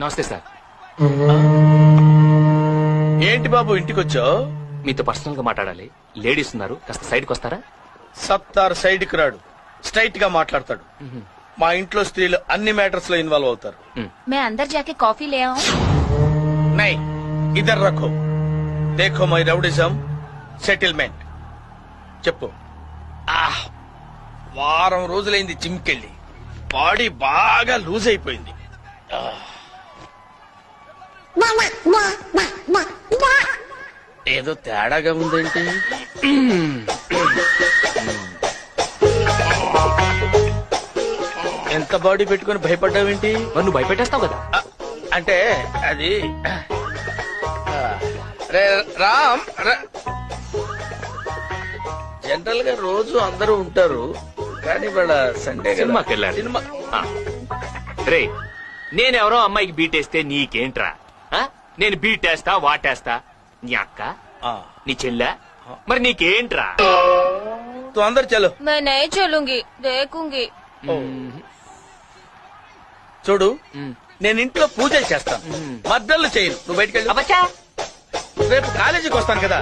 నమస్తే సార్. ఏంటి బాబు ఇంటికొచ్చావు? మీతో పర్సనల్ గా మాట్లాడాలి. లేడీస్ ఉన్నారు, కాస్త సైడ్కి వస్తారా? సత్తార్ సైడ్ కి రాడు, స్ట్రైట్ గా మాట్లాడతాడు. మా ఇంట్లో స్త్రీలు అన్ని మ్యాటర్స్ లో ఇన్వాల్వ్ అవుతారు. मैं अंदर जाके कॉफी ले आऊं? నై ఇద్దరు రఖో, దేఖో మై రౌడిజం సెటిల్మెంట్. చెప్పు. వారం రోజులైంది జిమ్ కెళ్ళి, బాడీ బాగా లూజ్ అయిపోయింది. ఏదో తేడాగా ఉందేంటి? ఎంత బాడీ పెట్టుకుని భయపడ్డావేంటి? మరి నువ్వు భయపెట్టేస్తావు కదా. అంటే అది రే రామ్, జనరల్ గా రోజు అందరూ ఉంటారు, కానీ వాళ్ళ సండే సినిమాకి వెళ్ళాలి. సినిమా రే, నేనెవరో అమ్మాయికి బీటేస్తే నీకేంట్రా? ఆ? నేను బీటేస్తా వాటేస్తా. నీ అక్క, నీ చెల్లె, మరి నీకేంట్రా? తు అందరు చలో. मैं नहीं चलूंगी, देखूंगी. చూడు, నేను ఇంట్లో పూజలు చేస్తాను, మద్దళ్ళు చేయను. నువ్వు బయటకు వెళ్ళి అబ్బచ్చా, రేపు కాలేజీకి వస్తాను కదా.